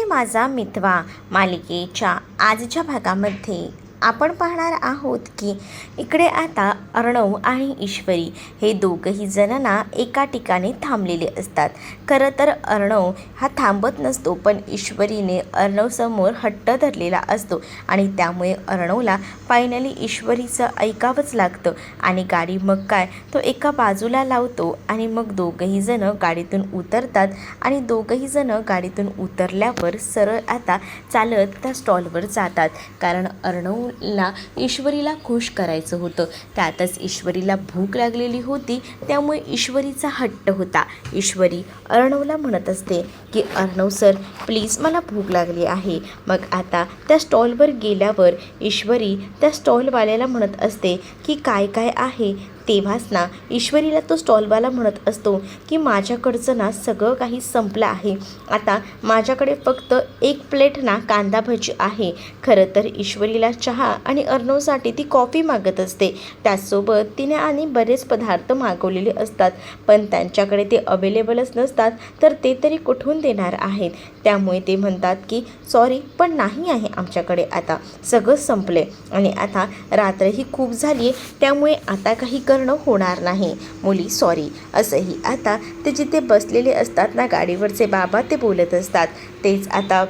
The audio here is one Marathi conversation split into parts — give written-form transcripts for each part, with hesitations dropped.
माझा मितवा मालिकेच्या आजच्या भागामध्ये आपण पाहणार आहोत की इकडे आता अर्णव आणि ईश्वरी हे दोघंही जणांना एका ठिकाणी थांबलेले असतात। खरं तर अर्णव हा थांबत नसतो, पण ईश्वरीने अर्णवसमोर हट्ट धरलेला असतो आणि त्यामुळे अर्णवला फायनली ईश्वरीचं ऐकावंच लागतं आणि गाडी मग काय तो एका बाजूला लावतो आणि मग दोघंही जण गाडीतून उतरतात आणि दोघंही जण गाडीतून उतरल्यावर सरळ आता चालत त्या स्टॉलवर जातात, कारण अर्णव ला ईश्वरीला खुश करायचं होतं। त्यातच ईश्वरीला भूक लागलेली होती, त्यामुळे ईश्वरीचा हट्ट होता। ईश्वरी अर्णवला म्हणत असते की अर्णव सर प्लीज मला भूक लागली आहे। मग आता त्या स्टॉलवर गेल्यावर ईश्वरी त्या स्टॉलवाल्याला म्हणत असते की काय काय आहे। तेव्हाच ना ईश्वरीला तो स्टॉलवाला म्हणत असतो की माझ्याकडचं ना सगळं काही संपलं आहे, आता माझ्याकडे फक्त एक प्लेट ना कांदा भजी आहे। खरं तर ईश्वरीला चहा आणि अर्णवसाठी ती कॉफी मागत असते, त्याचसोबत तिने आणि बरेच पदार्थ मागवलेले असतात, पण त्यांच्याकडे ते अवेलेबलच नसतात, तर ते तरी कुठून देणार आहेत। त्यामुळे ते म्हणतात की सॉरी पण नाही आहे आमच्याकडे, आता सगळं संपले आणि आता रात्रही खूप झाली आहे, त्यामुळे आता काही होणार नाही मुली, सॉरी असंही आता ते जिथे बसलेले असतात ना गाडीवरचे बाबा ते बोलत असतात। तेच आता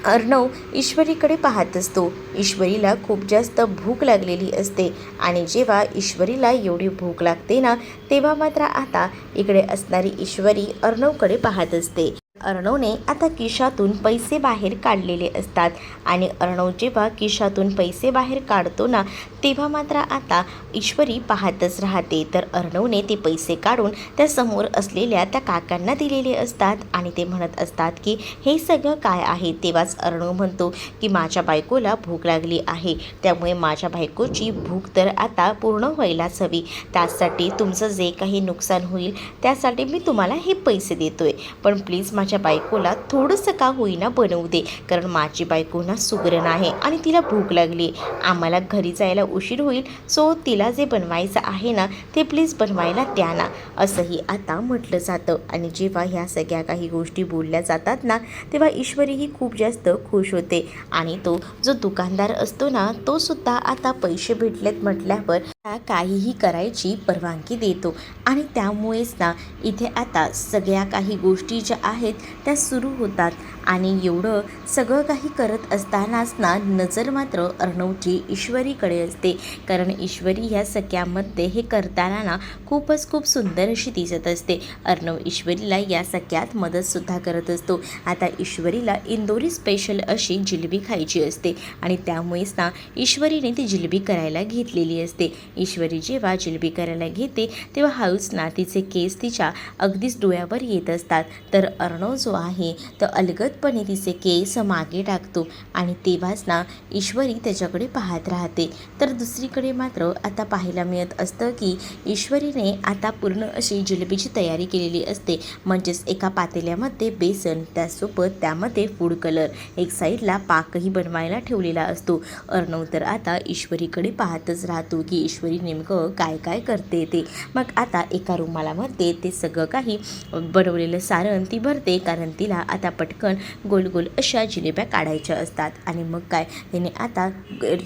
अर्णव ईश्वरीकडे पाहत असतो। ईश्वरीला खूप जास्त भूक लागलेली असते आणि जेव्हा ईश्वरीला एवढी भूक लागते ना तेव्हा मात्र आता इकडे असणारी ईश्वरी अर्णवकडे पाहत असते। अर्णवने आता खिशातून पैसे बाहेर काढलेले असतात आणि अर्णव जेव्हा खिशातून पैसे बाहेर काढतो ना तेव्हा मात्र आता ईश्वरी पाहतच राहते। तर अर्णवने ते पैसे काढून त्या समोर असलेल्या त्या काकांना दिलेले असतात आणि ते म्हणत असतात की हे सगळं काय आहे। तेव्हाच अर्णव म्हणतो की माझ्या बायकोला भूक लागली आहे, त्यामुळे माझ्या बायकोची भूक तर आता पूर्ण व्हायलाच हवी, त्यासाठी तुमचं जे काही नुकसान होईल त्यासाठी मी तुम्हाला हे पैसे देतोय, पण प्लीज माझ्या बायकोला थोडंसं का होईना बनवू दे, कारण माझी बायको ना सुगरण आहे आणि तिला भूक लागली, आम्हाला घरी जायला उशीर होईल, सो तिला जे बनवायचं आहे ना ते प्लीज बनवायला द्या ना, असंही आता म्हटलं जातं। आणि जेव्हा ह्या सगळ्या काही गोष्टी बोलल्या जातात ना तेव्हा ईश्वरीही खूप जास्त खुश होते आणि तो जो दुकानदार असतो ना तो सुद्धा आता पैसे भेटलेत म्हटल्यावर काहीही करायची परवानगी देतो आणि त्यामुळेच ना इथे आता सगळ्या काही गोष्टी ज्या आहेत त्या सुरू होतात आणि एवढं सगळं काही करत असतानाच ना नजर मात्र अर्णवची ईश्वरीकडे असते, कारण ईश्वरी ह्या सगळ्यामध्ये हे करताना ना खूप सुंदर अशी दिसत असते। अर्णव ईश्वरीला या सगळ्यात मदतसुद्धा करत असतो। आता ईश्वरीला इंदोरी स्पेशल अशी जिलेबी खायची असते आणि त्यामुळेच ना ईश्वरीने ती जिलेबी करायला घेतलेली असते। ईश्वरी जेव्हा जिलेबी करायला घेते तेव्हा हळूच ना तिचे केस तिच्या अगदीच डोळ्यावर येत असतात, तर अर्णव जो आहे तो अलगदपणे तिचे केस मागे टाकतो आणि तेव्हाच ना ईश्वरी त्याच्याकडे पाहत राहते। तर दुसरीकडे मात्र आता पाहायला मिळत असतं की ईश्वरीने आता पूर्ण अशी जिलेबीची तयारी केलेली असते, म्हणजेच एका पातेल्यामध्ये बेसन, त्यासोबत त्यामध्ये फूड कलर, एक साईडला पाकही बनवायला ठेवलेला असतो। अर्णव तर आता ईश्वरीकडे पाहतच राहतो की ईश्वरी नेमकं काय काय करते ते। मग आता एका रुमालामध्ये ते सगळं काही बनवलेलं सारण ती भरते, कारण तिला आता पटकन गोल गोल अशा जिलेब्या काढायच्या असतात आणि मग काय तिने आता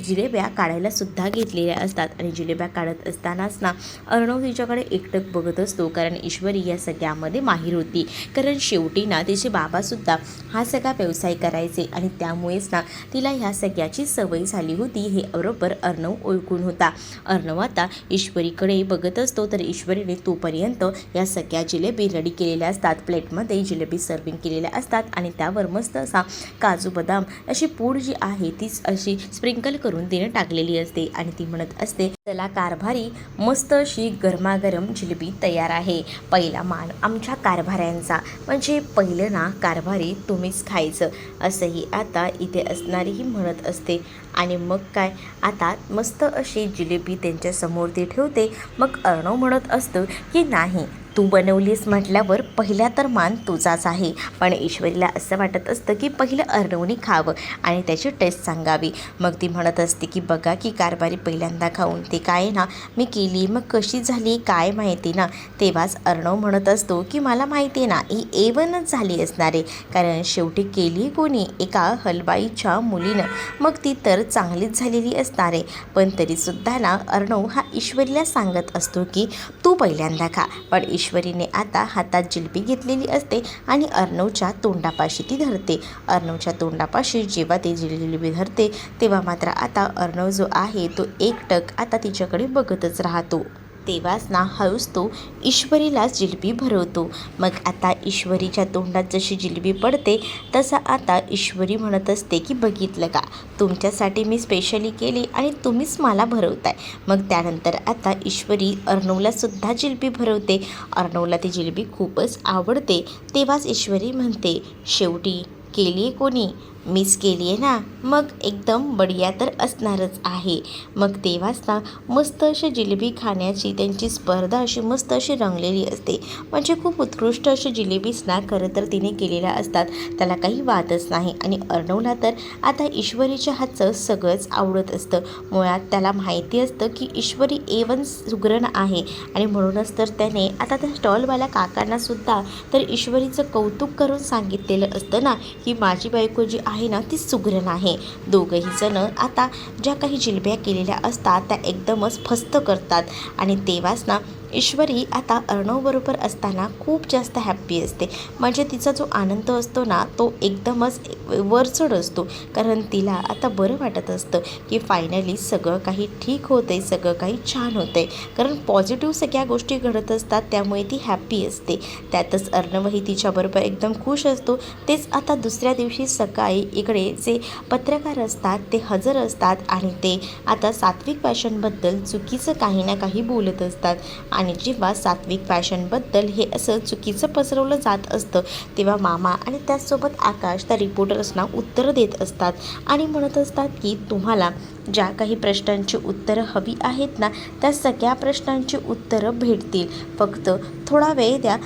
जिलेब्या काढायला सुद्धा घेतलेल्या असतात आणि जिलेब्या काढत असतानाच ना अर्णव तिच्याकडे एकटक बघत असतो, कारण ईश्वरी या सगळ्यामध्ये माहीर होती, कारण शेवटी ना तिचे बाबासुद्धा हा सगळा व्यवसाय करायचे आणि त्यामुळेच ना तिला ह्या सगळ्याची सवय झाली होती, हे बरोबर अर्णव ओळखून होता। अर्णव आता ईश्वरीकडे बघत असतो, तर ईश्वरीने तोपर्यंत या सगळ्या जिलेबी रेडी केलेल्या असतात, प्लेटमध्ये जिलेबी सर्विंग केलेल्या असतात आणि त्यावर मस्त असा काजू बदाम अशी पूड जी आहे तीच अशी स्प्रिंकल करून तिने टाकलेली असते आणि ती म्हणत असते चला कारभारी, मस्त अशी गरमागरम जिलेबी तयार आहे, पहिला मान आमच्या कारभाऱ्यांचा, म्हणजे पहिलं ना कारभारी तुम्हीच खायचं, असंही आता इथे असणारीही म्हणत असते। आणि मग काय आता मस्त अशी जिलेबी त्यांच्यासमोर ती ठेवते। मग अर्णव म्हणत असतं की नाही तू बनवलीस म्हटल्यावर पहिला तर मान तुझाच आहे. पण ईश्वरीला असं वाटत असतं की पहिलं अर्णवने खावं आणि त्याची टेस्ट सांगावी. मग ती म्हणत असते की बघा की कारभारी पहिल्यांदा खाऊन ते काय ना मी केली, मग कशी झाली काय माहिती ना. तेव्हाच अर्णव म्हणत असतो की मला माहिती आहे ना ही A1च झाली असणार आहे, कारण शेवटी केली कोणी एका हलवाईच्या मुलीनं, मग ती तर चांगलीच झालेली असणार आहे. पण तरीसुद्धा ना अर्णव हा ईश्वरीला सांगत असतो की तू पहिल्यांदा खा. पण ईश्वरीने आता हातात जिलबी घेतलेली असते आणि अर्णवच्या तोंडापाशी ती धरते. अर्णवच्या तोंडापाशी जेव्हा ती जिलबी धरते तेव्हा मात्र आता अर्णव जो आहे तो एकटक आता तिच्याकडे बघतच राहतो. तेव्हाच ना हळूच तो ईश्वरीलाच जिलबी भरवतो. मग आता ईश्वरीच्या तोंडात जशी जिलबी पडते तसं आता ईश्वरी म्हणत असते की बघितलं का, तुमच्यासाठी मी स्पेशली केली आणि तुम्हीच मला भरवताय. मग त्यानंतर आता ईश्वरी अर्णवलासुद्धा जिलबी भरवते. अर्णवला ती जिलबी खूपच आवडते. तेव्हाच ईश्वरी म्हणते शेवटी केली आहे कोणी, मीच केली आहे ना, मग एकदम बढिया तर असणारच आहे. मग तेव्हाच ना मस्त अशी जिलेबी खाण्याची त्यांची स्पर्धा अशी मस्त अशी रंगलेली असते. म्हणजे खूप उत्कृष्ट अशी जिलेबीच ना खरं तर तिने केलेल्या असतात, त्याला काही वादच नाही. आणि अर्णवला तर आता ईश्वरीच्या हातचं सगळंच आवडत असतं. मुळात त्याला माहिती असतं की ईश्वरी A1 सुगरण आहे आणि म्हणूनच तर त्याने आता त्या स्टॉलवाल्या काकांनासुद्धा तर ईश्वरीचं कौतुक करून सांगितलेलं असतं ना की माझी बायको जी आहे ना ती सुगरण आहे. दोघंही जण आता ज्या काही जिलब्या केलेल्या असतात त्या एकदमच फस्त करतात. आणि तेव्हाच ना ईश्वरी आता अर्णवबरोबर असताना खूप जास्त हॅप्पी असते. म्हणजे तिचा जो आनंद असतो ना तो एकदमच वरचढ असतो, कारण तिला आता बरं वाटत असतं की फायनली सगळं काही ठीक होते, सगळं काही छान होते. कारण पॉझिटिव्ह सगळ्या गोष्टी घडत असतात त्यामुळे ती हॅप्पी असते. त्यातच अर्णवही तिच्याबरोबर एकदम खुश असतो. तेच आता दुसऱ्या दिवशी सकाळी इकडे जे पत्रकार असतात ते हजर असतात आणि ते आता सात्विक फॅशनबद्दल चुकीचं काही ना काही बोलत असतात. आणि जेव्हा सात्विक फॅशनबद्दल हे असं चुकीचं पसरवलं जात असतं तेव्हा मामा आणि त्याचसोबत आकाश त्या रिपोर्टर्सना उत्तरं देत असतात आणि म्हणत असतात की तुम्हाला ज्या काही प्रश्नांची उत्तरं हवी आहेत ना त्या सगळ्या प्रश्नांची उत्तरं भेटतील, फक्त थोडा वेळ द्या.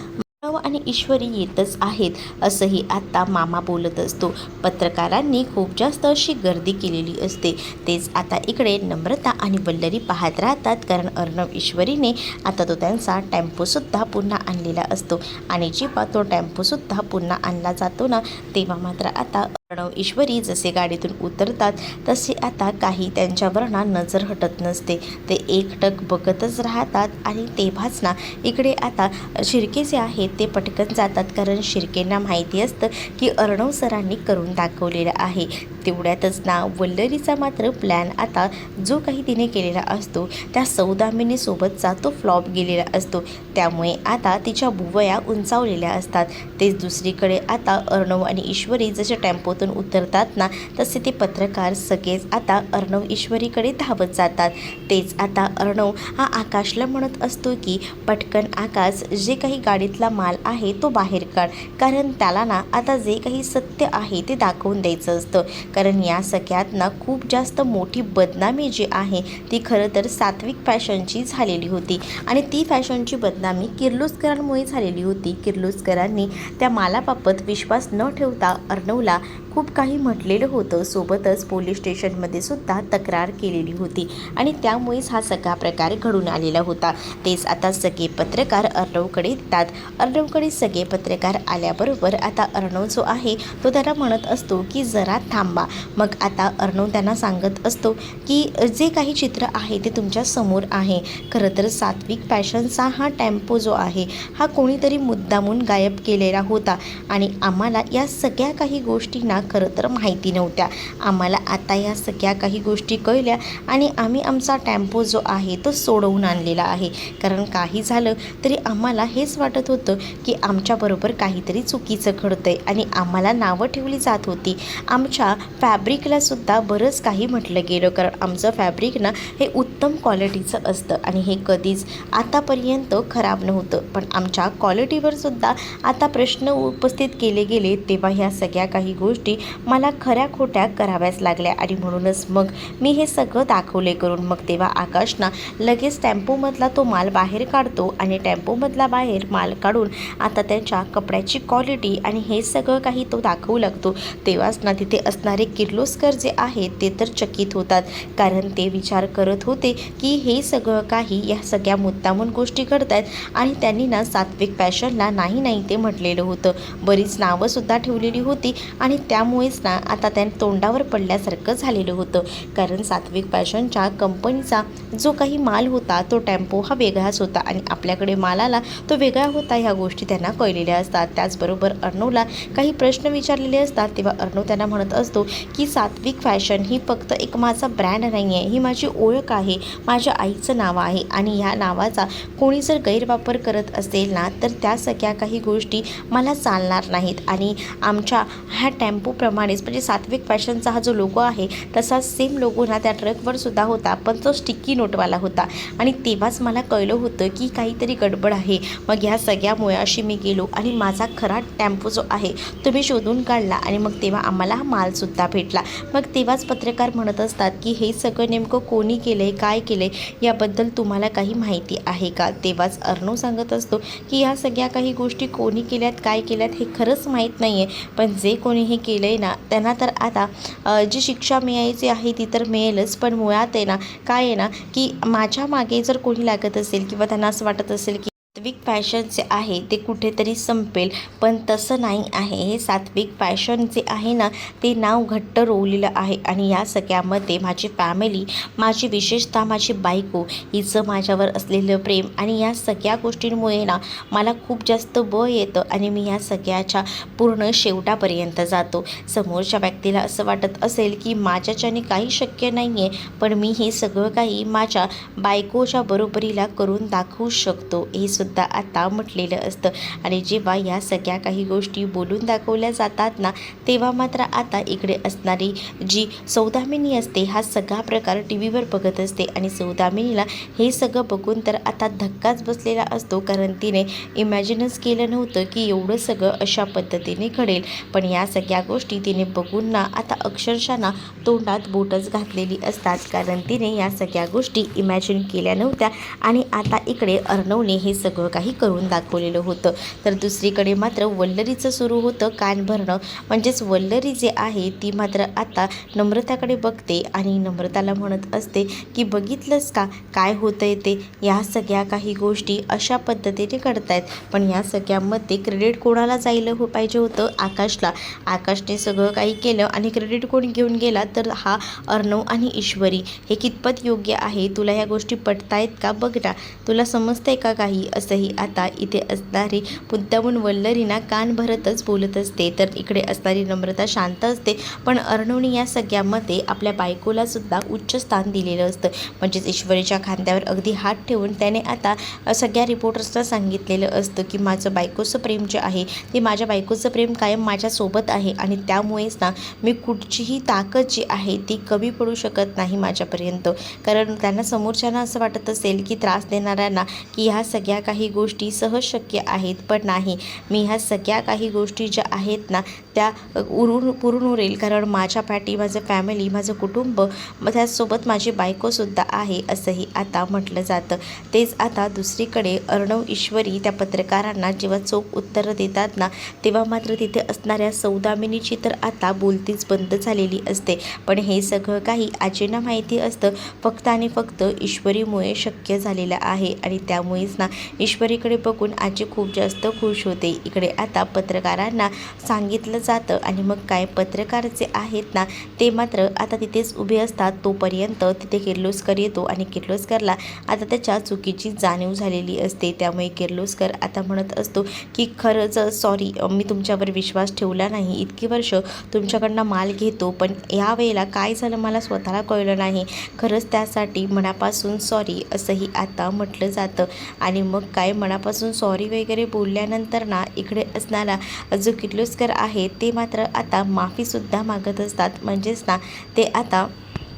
आणि ईश्वरी येतच आहेत असंही आत्ता मामा बोलत असतो. पत्रकारांनी खूप जास्त अशी गर्दी केलेली असते. तेच आता इकडे नम्रता आणि वल्लरी पाहत राहतात, कारण अर्णव ईश्वरीने आता तो त्यांचा टेम्पोसुद्धा पुन्हा आणलेला असतो. आणि जेव्हा तो टेम्पोसुद्धा पुन्हा आणला जातो ना तेव्हा मात्र आता अर्णव ईश्वरी जसे गाडीतून उतरतात तसे आता काही त्यांच्यावर ना नजर हटत नसते. ते एकटक बघतच राहतात. आणि तेव्हाच ना इकडे आता शिर्के जे आहेत ते पटकन जातात, कारण शिर्केंना माहिती असतं की अर्णव सरांनी करून दाखवलेलं आहे. तेवढ्यातच ना वल्लरीचा मात्र प्लॅन आता जो काही तिने केलेला असतो त्या सौदामिनीसोबतचा तो फ्लॉप गेलेला असतो. त्यामुळे आता तिच्या बुवया उंचावलेल्या असतात. तेच दुसरीकडे आता अर्णव आणि ईश्वरी जसे टेम्पोतून उतरतात ना तसे ते पत्रकार सगळेच आता अर्णव ईश्वरीकडे धावत जातात. तेच आता अर्णव हा आकाशला म्हणत असतो की पटकन आकाश जे काही गाडीतला माल आहे तो बाहेर काढ, कारण त्याला ना आता जे काही सत्य आहे ते दाखवून द्यायचं असतं. कारण या सगळ्यात ना खूप जास्त मोठी बदनामी जी आहे ती खरं तर सात्विक फॅशनची झालेली होती आणि ती फॅशनची बदनामी किर्लोस्करांमुळे झालेली होती. किर्लोस्करांनी त्या मालाबाबत विश्वास न ठेवता अर्णवला खूप काही म्हटलेलं होतं. सोबतच पोलीस स्टेशनमध्ये सुद्धा तक्रार केलेली होती आणि त्यामुळेच हा सगळा प्रकार घडून आलेला होता. तेच आता सगळे पत्रकार अर्णवकडे येतात. अर्णवकडे सगळे पत्रकार आल्याबरोबर आता अर्णव जो आहे तो त्याला म्हणत असतो की जरा थांबा. मग आता अर्णव त्यांना सांगत असतो की जे काही चित्र आहे ते तुमच्या समोर आहे. खरं तर सात्विक फॅशनचा हा टेम्पो जो आहे हा कोणीतरी मुद्दामून गायब केलेला होता आणि आम्हाला या सगळ्या काही गोष्टींना खरं तर माहिती नव्हत्या. आम्हाला आता या सगळ्या काही गोष्टी कळल्या आणि आम्ही आमचा टेम्पो जो आहे तो सोडवून आणलेला आहे. कारण काही झालं तरी आम्हाला हेच वाटत होतं की आमच्याबरोबर काहीतरी चुकीचं घडतंय आणि आम्हाला नावं ठेवली जात होती. आमच्या फॅब्रिकलासुद्धा बरंच काही म्हटलं गेलं, कारण आमचं फॅब्रिक ना हे उत्तम क्वालिटीचं असतं आणि हे कधीच आतापर्यंत खराब नव्हतं. पण आमच्या क्वालिटीवर सुद्धा आता प्रश्न उपस्थित केले गेले, तेव्हा ह्या सगळ्या काही गोष्टी मला खऱ्या खोट्या कराव्याच लागल्या आणि म्हणूनच मग मी हे सगळं दाखवले करून. मग तेव्हा आकाशना लगेच टेम्पोमधला तो माल बाहेर काढतो आणि टेम्पोमधला बाहेर माल काढून आता त्यांच्या कपड्याची क्वालिटी आणि हे सगळं काही तो दाखवू लागतो. तेव्हाच ना तिथे असणारे किर्लोस्कर जे आहेत ते तर चकित होतात, कारण ते विचार करत होते की हे सगळं काही या सगळ्या मुद्दामून गोष्टी करतायत आणि त्यांनी ना सात्विक फॅशनला नाही ते म्हटलेलं होतं. बरीच नावंसुद्धा ठेवलेली होती आणि त्यामुळेच ना आता त्या तोंडावर पडल्यासारखं झालेलं होतं, कारण सात्विक फॅशनच्या कंपनीचा जो काही माल होता तो टेम्पो हा वेगळाच होता आणि आपल्याकडे मालाला तो वेगळा होता. ह्या गोष्टी त्यांना कळलेल्या असतात. त्याचबरोबर अर्णवला काही प्रश्न विचारलेले असतात, तेव्हा अर्णव त्यांना म्हणत असतो की सात्विक फॅशन ही फक्त एक माझा ब्रँड नाही आहे, ही माझी ओळख आहे, माझ्या आईचं नाव आहे आणि ह्या नावाचा कोणी जर गैरवापर करत असेल ना तर त्या सगळ्या काही गोष्टी मला चालणार नाहीत. आणि आमच्या ह्या टेम्पोप्रमाणेच म्हणजे सात्विक फॅशनचा हा जो लोगो आहे तसा सेम लोगो ना त्या ट्रकवर सुद्धा होता, पण तो स्टिकी नोटवाला होता आणि तेव्हाच मला कळलं होतं की काहीतरी गडबड आहे. मग ह्या सगळ्यामुळे अशी मी गेलो आणि माझा खरा टेम्पो जो आहे तो मी शोधून काढला आणि मग तेव्हा आम्हाला हा मालसुद्धा भेटला. मग तेव्हाच पत्रकार म्हणत असतात की हे सगळं नेमकं कोणी केलं आहे, काय केलं आहे, याबद्दल तुम्हाला काही माहिती आहे का? तेव्हाच अर्णव सांगत असतो की ह्या सगळ्या काही गोष्टी कोणी केल्यात, काय केल्यात हे खरंच माहीत नाही आहे, पण जे कोणी हे केलं आहे ना त्यांना तर आता जी शिक्षा मिळायची आहे ती तर मिळेलच. पण मुळात आहे ना काय आहे ना की माझ्या मागे जर कोणी लागत असेल किंवा त्यांना असं वाटत असेल की सात्विक फॅशन जे आहे ते कुठेतरी संपेल, पण तसं नाही आहे. हे सात्विक फॅशन जे आहे ना ते नाव घट्ट रोवलेलं आहे आणि या सगळ्यामध्ये माझी फॅमिली, माझी विशेषतः माझी बायको हिचं माझ्यावर असलेलं प्रेम आणि या सगळ्या गोष्टींमुळे ना मला खूप जास्त बळ येतं आणि मी या सगळ्याच्या पूर्ण शेवटापर्यंत जातो. समोरच्या व्यक्तीला असं वाटत असेल की माझ्याच्याने काही शक्य नाही आहे, पण मी हे सगळं काही माझ्या बायकोच्या बरोबरीला करून दाखवू शकतो, हे सुद्धा आता म्हटलेलं असतं. आणि जेव्हा या सगळ्या काही गोष्टी बोलून दाखवल्या जातात ना तेव्हा मात्र आता इकडे असणारी जी सौदामिनी असते हा सगळा प्रकार टी व्हीवर बघत असते आणि सौदामिनीला हे सगळं बघून तर आता धक्काच बसलेला असतो, कारण तिने इमॅजिनच केलं नव्हतं की एवढं सगळं अशा पद्धतीने घडेल. पण या सगळ्या गोष्टी तिने बघून ना आता अक्षरशः ना तोंडात बोटच घातलेली असतात, कारण तिने या सगळ्या गोष्टी इमॅजिन केल्या नव्हत्या आणि आता इकडे अर्णवने हे सगळं काही करून दाखवलेलं होतं. तर दुसरीकडे मात्र वल्लरीचं सुरू होतं कान भरणं, म्हणजेच वल्लरी जे आहे ती मात्र आता नम्रताकडे बघते आणि नम्रताला म्हणत असते की बघितलंस का काय होतंय ते, या सगळ्या काही गोष्टी अशा पद्धतीने करतायत, पण या सगळ्यामध्ये क्रेडिट कोणाला जायला पाहिजे होतं? आकाशला. आकाशने सगळं काही केलं आणि क्रेडिट कोण घेऊन गेला तर हा अर्णव आणि ईश्वरी. हे कितपत योग्य आहे? तुला ह्या गोष्टी पटतायत का? बघ ना, तुला समजतंय का काही? असंही आता इथे असणारी मुद्दामून वल्लरीना कान भरतच बोलत असते. तर इकडे असणारी नम्रता शांत असते, पण अर्णवने या सगळ्यामध्ये आपल्या बायकोला सुद्धा उच्च स्थान दिलेलं असतं. म्हणजेच ईश्वरीच्या खांद्यावर अगदी हात ठेवून त्याने आता सगळ्या रिपोर्टर्सला सांगितलेलं असतं की माझं बायकोचं प्रेम जे आहे ते माझ्या बायकोचं प्रेम कायम माझ्यासोबत आहे आणि त्यामुळेच ना मी कुठचीही ताकद जी आहे ती कमी पडू शकत नाही माझ्यापर्यंत. कारण त्यांना समोरच्यांना असं वाटत असेल की त्रास देणाऱ्यांना की ह्या सगळ्या काही गोष्टी सहज शक्य आहेत, पण नाही, मी ह्या सगळ्या काही गोष्टी ज्या आहेत ना त्या पुरून उरेल, कारण माझ्या पाठी माझं फॅमिली, माझं कुटुंब, त्याचसोबत माझी बायकोसुद्धा आहे, असंही आता म्हटलं जातं. तेच आता दुसरीकडे अर्णव ईश्वरी त्या पत्रकारांना जेव्हा चोख उत्तरं देतात ना तेव्हा मात्र तिथे असणाऱ्या सौदामिनीची तर आता बोलतीच बंद झालेली असते. पण हे सगळं काही आजींना माहिती असतं, फक्त आणि फक्त ईश्वरीमुळे शक्य झालेलं आहे आणि त्यामुळेच ना ईश्वरीकडे बघून आजी खूप जास्त खुश होते. इकडे आता पत्रकारांना सांगितलं जातं आणि मग काय पत्रकार जे आहेत ना ते मात्र आता तिथेच उभे असतात. तोपर्यंत तिथे किर्लोस्कर येतो आणि किर्लोस्करला आता त्याच्या चुकीची जाणीव झालेली असते. त्यामुळे किर्लोस्कर आता म्हणत असतो की खरंच सॉरी, मी तुमच्यावर विश्वास ठेवला नाही, इतकी वर्ष तुमच्याकडनं माल घेतो, पण यावेळेला काय झालं मला स्वतःला कळलं नाही, खरंच त्यासाठी मनापासून सॉरी, असंही आता म्हटलं जातं. आणि मग काय मनापासून सॉरी वगैरे बोलल्यानंतर ना इकडे असणारा जो किर्लोस्कर आहे ते मात्र आता माफीसुद्धा मागत असतात. म्हणजेच ना ते आता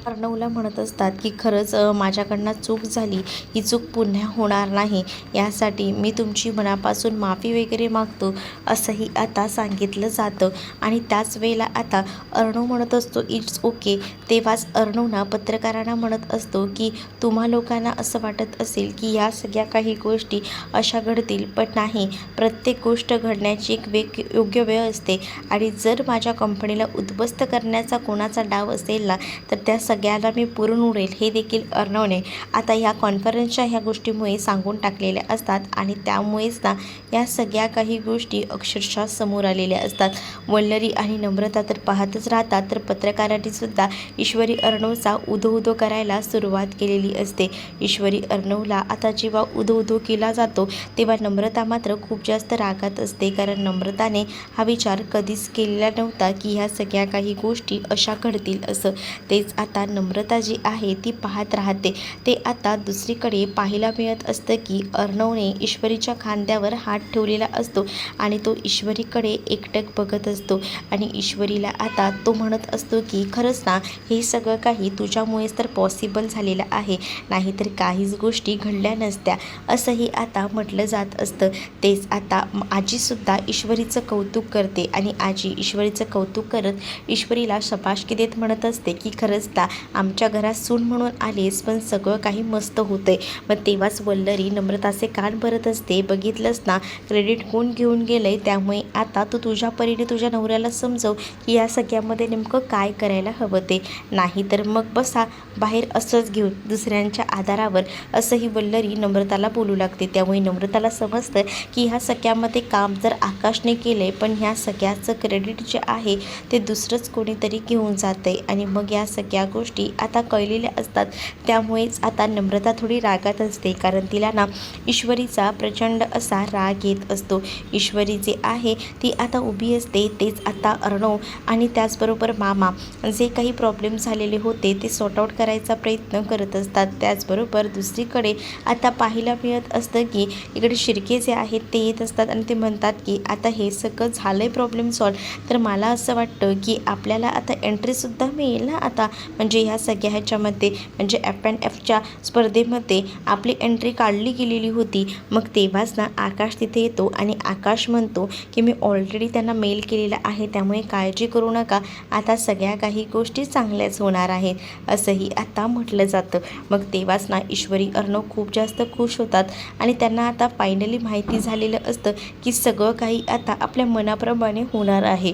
अर्णवला म्हणत असतात की खरंच माझ्याकडनं चूक झाली, ही चूक पुन्हा होणार नाही, यासाठी मी तुमची मनापासून माफी वगैरे मागतो, असंही आता सांगितलं जातं. आणि त्याच वेळेला आता अर्णव म्हणत असतो इट्स ओके. तेव्हाच अर्णव ना पत्रकारांना म्हणत असतो की तुम्हा लोकांना असं वाटत असेल की या सगळ्या काही गोष्टी अशा घडतील, पण नाही, प्रत्येक गोष्ट घडण्याची एक योग्य वेळ असते. आणि जर माझ्या कंपनीला उद्ध्वस्त करण्याचा कोणाचा डाव असेल ना, तर त्या सगळ्याला मी पुरून उडेल, हे देखील अर्णवने आता ह्या कॉन्फरन्सच्या ह्या गोष्टीमुळे सांगून टाकलेल्या असतात. आणि त्यामुळेच ना या सगळ्या काही गोष्टी अक्षरशः समोर आलेल्या असतात. वल्लरी आणि नम्रता तर पाहतच राहतात, तर पत्रकारांनी सुद्धा ईश्वरी अर्णवचा उधो करायला सुरुवात केलेली असते. ईश्वरी अर्णवला आता जेव्हा उधो केला जातो तेव्हा नम्रता मात्र खूप जास्त रागात असते, कारण नम्रताने हा विचार कधीच केलेला नव्हता की ह्या सगळ्या काही गोष्टी अशा घडतील असं. तेच आता नम्रता जी आहे ती पाहत राहते. ते आता दुसरीकडे पाहायला मिळत असतं की अर्णवने ईश्वरीच्या खांद्यावर हात ठेवलेला असतो आणि तो ईश्वरीकडे एकटक बघत असतो. आणि ईश्वरीला आता तो म्हणत असतो की खरंच ना, हे सगळं काही तुझ्यामुळेच तर पॉसिबल झालेलं आहे, नाहीतर काहीच गोष्टी घडल्या नसत्या, असंही आता म्हटलं जात असतं. तेच आता आजीसुद्धा ईश्वरीचं कौतुक करते आणि आजी ईश्वरीचं कौतुक करत ईश्वरीला शाबासकी देत म्हणत असते की खरंच ना, आमच्या घरात सून म्हणून आलीस, पण सगळं काही मस्त होतंय. मग तेव्हाच वल्लरी नम्रताचे कान भरत असते, बघितलंस ना, क्रेडिट कोण घेऊन गेलंय, त्यामुळे आता तू तुझ्या परीने तुझ्या नवऱ्याला समजव की या सगळ्यामध्ये नेमकं काय करायला हवं ते, नाही तर मग बसा बाहेर असंच घेऊन दुसऱ्यांच्या आधारावर, असंही वल्लरी नम्रताला बोलू लागते. त्यामुळे नम्रताला समजतं की ह्या सगळ्यामध्ये काम जर आकाशने केलंय, पण ह्या सगळ्याचं क्रेडिट जे आहे ते दुसरंच कोणीतरी घेऊन जातंय. आणि मग या सगळ्या गोष्टी आता कळलेल्या असतात. त्यामुळेच आता नम्रता थोडी रागात असते, कारण तिला ना ईश्वरीचा प्रचंड असा राग येत असतो. ईश्वरी जे आहे ती आता उभी असते. तेच आता अर्णव आणि त्याचबरोबर मामा जे काही प्रॉब्लेम झालेले होते ते सॉर्ट आऊट करायचा प्रयत्न करत असतात. त्याचबरोबर दुसरीकडे आता पाहायला मिळत असतं की इकडे शिर्के जे आहेत ते येत असतात आणि ते म्हणतात की आता हे सगळं झालंय प्रॉब्लेम सॉल्व, तर मला असं वाटतं की आपल्याला आता एंट्रीसुद्धा मिळेल ना आता, म्हणजे ह्या सगळ्या ह्याच्यामध्ये, म्हणजे F&Fच्या स्पर्धेमध्ये आपली एंट्री काढली गेलेली होती. मग तेव्हाच ना आकाश तिथे येतो आणि आकाश म्हणतो की मी ऑलरेडी त्यांना मेल केलेला आहे, त्यामुळे काळजी करू नका, आता सगळ्या काही गोष्टी चांगल्याच होणार आहेत, असंही आता म्हटलं जातं. मग तेव्हाच ना ईश्वरी अर्णव खूप जास्त खुश होतात आणि त्यांना आता फायनली माहिती झालेलं असतं की सगळं काही आता आपल्या मनाप्रमाणे होणार आहे.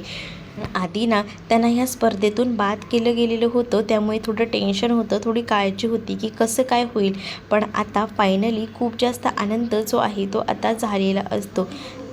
आधी ना त्यांना ह्या स्पर्धेतून बाद केलं गेलेलं होतं, त्यामुळे थोडं टेन्शन होतं, थोडी काळजी होती की कसं काय होईल, पण आता फायनली खूप जास्त आनंद जो आहे तो आता झालेला असतो.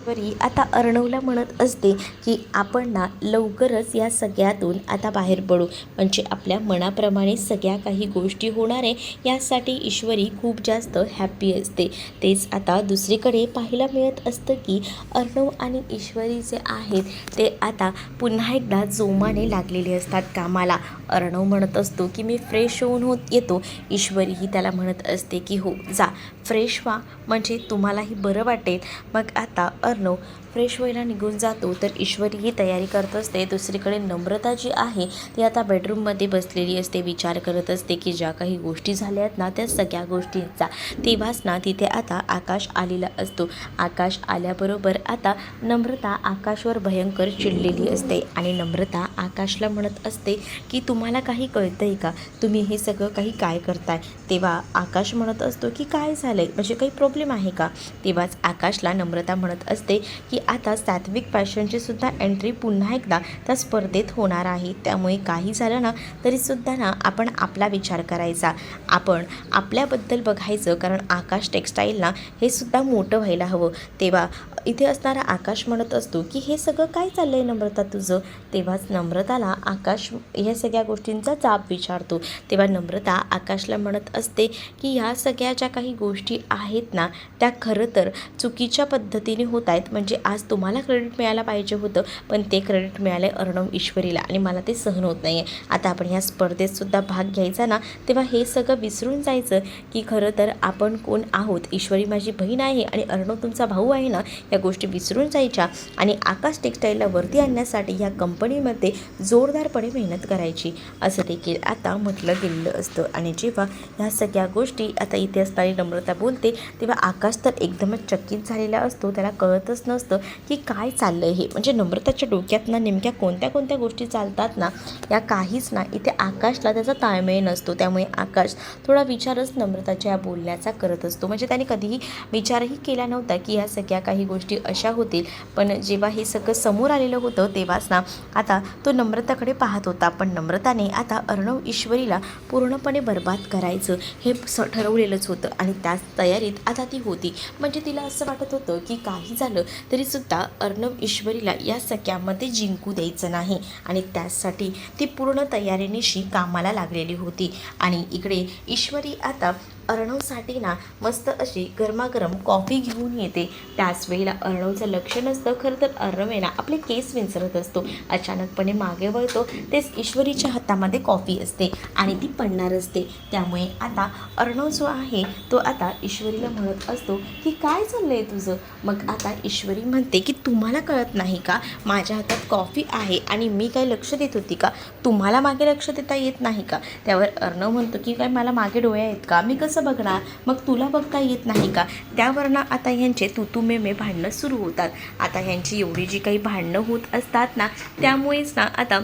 ईश्वरी आता अर्णवला म्हणत असते की आपण ना लवकरच या सगळ्यातून आता बाहेर पडू, म्हणजे आपल्या मनाप्रमाणे सगळ्या काही गोष्टी होणार आहे, यासाठी ईश्वरी खूप जास्त हॅप्पी असते. तेच आता दुसरीकडे पाहायला मिळत असतं की अर्णव आणि ईश्वरी जे आहेत ते आता पुन्हा एकदा जोमाने लागलेले असतात कामाला. अर्णव म्हणत असतो की मी फ्रेश होऊन येतो. ईश्वरीही त्याला म्हणत असते की हो जा, फ्रेश व्हा, म्हणजे तुम्हालाही बरं वाटेल. मग आता अर्णव फ्रेश व्हायला निघून जातो, तर ईश्वरी ही तयारी करत असते. दुसरीकडे नम्रता जी आहे ती आता बेडरूममध्ये बसलेली असते, विचार करत असते की ज्या काही गोष्टी झाल्या आहेत ना त्या सगळ्या गोष्टींचा. तेव्हाच ना तिथे आता आकाश आलेला असतो. आकाश आल्याबरोबर आता नम्रता आकाशवर भयंकर चिडलेली असते आणि नम्रता आकाशला म्हणत असते की तुम्हाला काही कळतंय का, तुम्ही हे सगळं काही काय करताय. तेव्हा आकाश म्हणत असतो की काय झालंय, म्हणजे काही प्रॉब्लेम आहे का. तेव्हाच आकाशला नम्रता म्हणत असते की आता सात्विक फॅशनची सुद्धा एंट्री पुन्हा एकदा त्या स्पर्धेत होणार आहे, त्यामुळे काही झालं ना तरीसुद्धा ना आपण आपला विचार करायचा, आपण आपल्याबद्दल बघायचं, कारण आकाश टेक्स्टाईलना हे सुद्धा मोठं व्हायला हवं. तेव्हा इथे असणारा आकाश म्हणत असतो की हे सगळं काय चाललं आहे नम्रता तुझं. तेव्हाच नम्रताला आकाश ह्या सगळ्या गोष्टींचा जाब विचारतो. तेव्हा नम्रता आकाशला म्हणत असते की ह्या सगळ्या ज्या काही गोष्टी आहेत ना त्या खरं तर चुकीच्या पद्धतीने होत आहेत, म्हणजे आज तुम्हाला क्रेडिट मिळायला पाहिजे होतं, पण ते क्रेडिट मिळाले अर्णव ईश्वरीला आणि मला ते सहन होत नाही आहे. आता आपण ह्या स्पर्धेतसुद्धा भाग घ्यायचा ना, तेव्हा हे सगळं विसरून जायचं की खरं तर आपण कोण आहोत. ईश्वरी माझी बहीण आहे आणि अर्णव तुमचा भाऊ आहे ना, या गोष्टी विसरून जायच्या आणि आकाश टेक्सटाईलला वरती आणण्यासाठी ह्या कंपनीमध्ये जोरदारपणे मेहनत करायची, असं देखील आता म्हटलं गेलेलं असतं. आणि जेव्हा ह्या सगळ्या गोष्टी आता इथे असताना नम्रता बोलते, तेव्हा आकाश तर एकदमच चकित झालेला असतो. त्याला कळतच नसतं की काय चाललं हे. म्हणजे नम्रताच्या डोक्यात ना नेमक्या कोणत्या कोणत्या गोष्टी चालतात ना, या काहीच ना इथे आकाशला त्याचा ताळमेळ नसतो. त्यामुळे आकाश थोडा विचारच नम्रताच्या या बोलण्याचा करत असतो. म्हणजे त्याने कधीही विचारही केला नव्हता की या सगळ्या काही गोष्टी अशा होतील, पण जेव्हा हे सगळं समोर आलेलं होतं तेव्हाच ना आता तो नम्रताकडे पाहत होता. पण नम्रताने आता अर्णव ईश्वरीला पूर्णपणे बर्बाद करायचं हे ठरवलेलंच होतं आणि त्याच तयारीत आता ती होती. म्हणजे तिला असं वाटत होतं की काही झालं तरीसुद्धा अर्णव ईश्वरीला या सगळ्यामध्ये जिंकू द्यायचं नाही आणि त्यासाठी ती पूर्ण तयारीनिशी कामाला लागलेली होती. आणि इकडे ईश्वरी आता अर्णवसाठी ना मस्त अशी गरमागरम कॉफी घेऊन येते. त्याच वेळेला अर्णवचं लक्ष नसतं. खरं तर अर्णव आहे ना आपले केस विंचरत असतो. अचानकपणे मागे वळतो, तेच ईश्वरीच्या हातामध्ये कॉफी असते आणि ती पडणार असते. त्यामुळे आता अर्णव जो आहे तो आता ईश्वरीला म्हणत असतो की काय चाललं आहे तुझं. मग आता ईश्वरी म्हणते की तुम्हाला कळत नाही का, माझ्या हातात कॉफी आहे आणि मी काय लक्ष देत होती का, तुम्हाला मागे लक्ष देता येत नाही का. त्यावर अर्णव म्हणतो की काय मला मागे डोळे आहेत का, मी कसं बघणार, मग तुला बघता येत नाही का. त्यावरनं आता ह्यांचे तू मे भांडणं सुरू होतात. आता ह्यांची एवढी जी काही भांडणं होत असतात ना, त्यामुळेच ना आता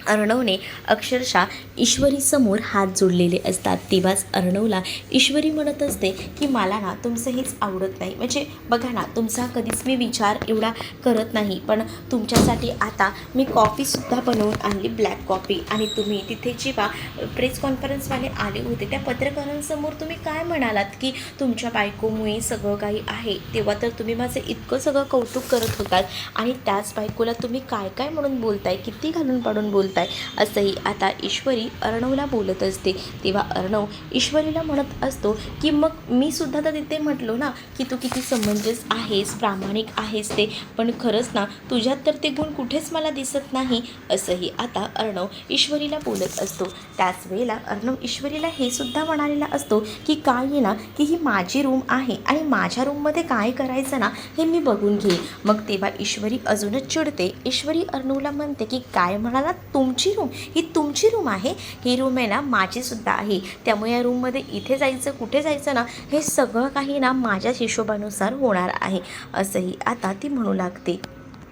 अर्णवने अक्षरशः ईश्वरीसमोर हात जोडलेले असतात. तेव्हाच अर्णवला ईश्वरी म्हणत असते की मला ना तुमचं हेच आवडत नाही. म्हणजे बघा ना, तुमचा कधीच मी विचार एवढा करत नाही, पण तुमच्यासाठी आता मी कॉफीसुद्धा बनवून आणली, ब्लॅक कॉफी. आणि तुम्ही तिथे जेव्हा प्रेस कॉन्फरन्सवाले आले होते त्या पत्रकारांसमोर तुम्ही काय म्हणालात की तुमच्या बायकोमुळे सगळं काही आहे, तेव्हा तर तुम्ही माझं इतकं सगळं कौतुक करत होतात आणि त्याच बायकोला तुम्ही काय काय म्हणून बोलताय, किती घालून पाडून बोलताय, असंही आता ईश्वरी अर्णवला बोलत असते. तेव्हा अर्णव ईश्वरीला म्हणत असतो की मग मी सुद्धा तर तिथे म्हटलो ना की तू किती समंजस आहेस, प्रामाणिक आहेस ते, पण खरंच ना तुझ्यात तर ते गुण कुठेच मला दिसत नाही, असंही आता अर्णव ईश्वरीला बोलत असतो. त्याच वेळेला अर्णव ईश्वरीला हे सुद्धा म्हणालेला असतो की काय आहे ना की ही माझी रूम आहे आणि माझ्या रूममध्ये काय करायचं ना हे मी बघून घेईन. मग तेव्हा ईश्वरी अजूनच चिडते. ईश्वरी अर्णवला म्हणते की काय म्हणाला, तुमची रूम, ही तुमची रूम आहे, ही रूम आहे ना माझीसुद्धा आहे, त्यामुळे या रूममध्ये इथे जायचं कुठे जायचं ना हे सगळं काही ना माझ्याच हिशोबानुसार होणार आहे, असंही आता ती म्हणू लागते.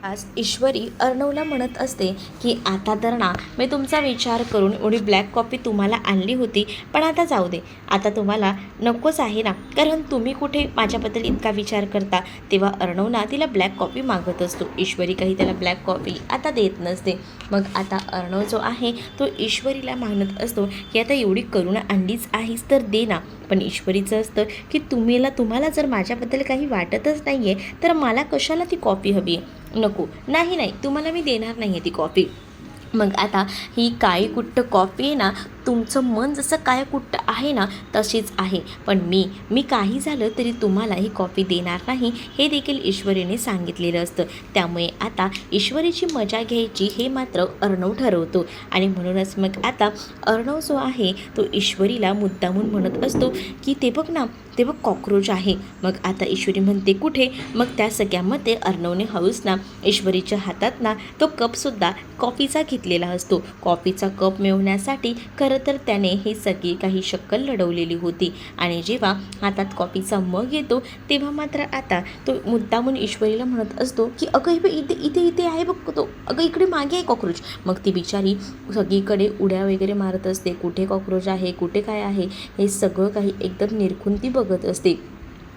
आज ईश्वरी अर्णवला म्हणत असते की आता तर ना मी तुमचा विचार करून एवढी ब्लॅक कॉफी तुम्हाला आणली होती, पण आता जाऊ दे, आता तुम्हाला नकोच आहे ना, कारण तुम्ही कुठे माझ्याबद्दल इतका विचार करता. तेव्हा अर्णव ना तिला ब्लॅक कॉफी मागत असतो. ईश्वरी काही त्याला ब्लॅक कॉफी आता देत नसते. मग आता अर्णव जो आहे तो ईश्वरीला मानत असतो की आता एवढी करुणा आणलीच आहेस तर दे ना. पण ईश्वरीचं असतं की तुम्हाला जर माझ्याबद्दल काही वाटतच नाही आहे तर मला कशाला ती कॉफी हवी आहे, नको, नाही तुम्हाला मी देणार नाही आहे ती कॉफी. मग आता ही काळी कुट्ट कॉफी आहे ना, तुमचं मन जसं काळं कुट्ट आहे ना तशीच आहे, पण मी काही झालं तरी तुम्हाला ही कॉफी देणार नाही, हे देखील ईश्वरीने सांगितलेलं असतं. त्यामुळे आता ईश्वरीची मजा घ्यायची हे मात्र अर्णव ठरवतो. आणि म्हणूनच मग आता अर्णव जो आहे तो ईश्वरीला मुद्दामून म्हणत असतो की ते बघ ना, ते बघ कॉक्रोच आहे. मग आता ईश्वरी म्हणते कुठे. मग त्या सगळ्यामध्ये अर्णवने हळूच ना ईश्वरीच्या हातात ना तो कपसुद्धा कॉफीचा घेतलेला असतो. कॉफीचा कप मिळवण्यासाठी खरं तर त्याने ही सगळी काही शक्कल लढवलेली होती. आणि जेव्हा हातात कॉफीचा मग येतो तेव्हा मात्र आता तो मुद्दामून ईश्वरीला म्हणत असतो की अगं इथे इथे इथे आहे बघ तो, अगं इकडे मागे आहे कॉक्रोच. मग ती बिचारी सगळीकडे उड्या वगैरे मारत असते, कुठे कॉक्रोच आहे, कुठे काय आहे हे सगळं काही एकदम निरखून ती बघत असते.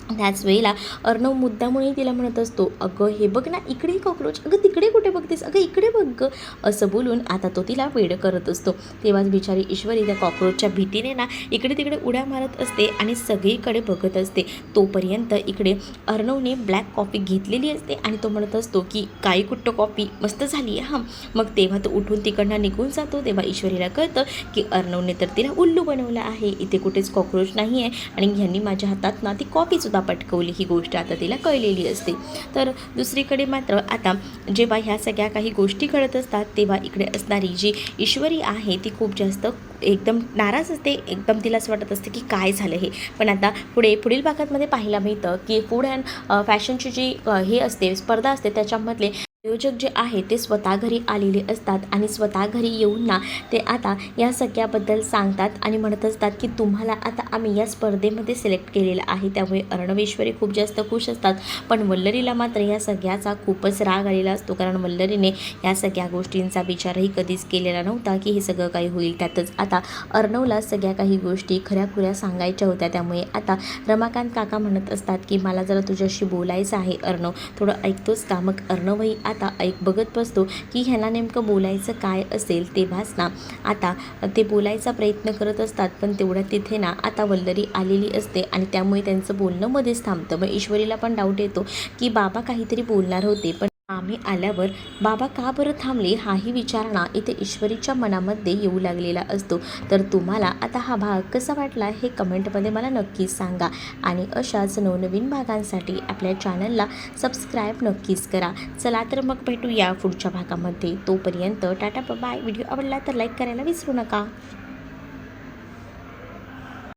त्याच वेळेला अर्णव मुद्दामुळे तिला म्हणत असतो अगं हे बघ ना इकडे कॉक्रोच, अगं तिकडे कुठे बघतेस, अगं इकडे बघ गं, असं बोलून आता तो तिला वेड करत असतो. तेव्हाच बिचारी ईश्वरी त्या कॉक्रोचच्या भीतीने ना इकडे तिकडे उड्या मारत असते आणि सगळीकडे बघत असते. तोपर्यंत इकडे अर्णवने ब्लॅक कॉफी घेतलेली असते आणि तो म्हणत असतो की काळी कुट्ट कॉफी मस्त झाली आहे हां. मग तेव्हा तो उठून तिकडनं निघून जातो. तेव्हा ईश्वरीला कळतं की अर्णवने तर तिला उल्लू बनवलं आहे, इथे कुठेच कॉक्रोच नाही आहे आणि ह्यांनी माझ्या हातात ना ती कॉफीसुद्धा सुद्धा पटकवली ही गोष्ट आता तिला कळलेली असते. तर दुसरीकडे मात्र आता जेव्हा ह्या सगळ्या काही गोष्टी घडत असतात तेव्हा इकडे असणारी जी ईश्वरी आहे ती खूप जास्त एकदम नाराज असते. एकदम तिला असं वाटत असते की काय झालं हे. पण आता पुढील भागामध्ये पाहायला मिळतं की फूड अँड फॅशनची जी हे असते स्पर्धा असते त्याच्यामधले आयोजक जे आहे ते स्वतः घरी आलेले असतात आणि स्वतः घरी येऊन ना ते आता या सगळ्याबद्दल सांगतात आणि म्हणत असतात की तुम्हाला आता आम्ही या स्पर्धेमध्ये सिलेक्ट केलेलं आहे. त्यामुळे अर्णवेश्वरी खूप जास्त खुश असतात. पण वल्लरीला मात्र या सगळ्याचा खूपच राग आलेला असतो, कारण वल्लरीने या सगळ्या गोष्टींचा विचारही कधीच केलेला नव्हता की हे सगळं काही होईल. त्यातच आता अर्णवला सगळ्या काही गोष्टी खऱ्याखुऱ्या सांगायच्या होत्या. त्यामुळे आता रमाकांत काका म्हणत असतात की मला जरा तुझ्याशी बोलायचं आहे अर्णव, थोडं ऐकतोस का. मग अर्णवही आता बघत बसतो की ह्यांना नेमकं बोलायचं काय असेल. तेव्हाच ना आता ते बोलायचा प्रयत्न करत असतात, पण तेवढ्यात तिथे ना आता वल्लरी आलेली असते आणि त्यामुळे त्यांचं बोलणं मध्येच थांबतं. मग ईश्वरीला पण डाऊट येतो की बाबा काहीतरी बोलणार होते, पण आम्ही आल्यावर बाबा का बरं थांबले हाही विचार ना इथे ईश्वरीच्या मनामध्ये येऊ लागलेला असतो. तर तुम्हाला आता हा भाग कसा वाटला हे कमेंटमध्ये मला नक्कीच सांगा आणि अशाच नवनवीन भागांसाठी आपल्या चॅनलला सबस्क्राईब नक्कीच करा. चला तर मग भेटूया पुढच्या भागामध्ये. तोपर्यंत टाटा बाय. व्हिडिओ आवडला तर लाईक करायला विसरू नका.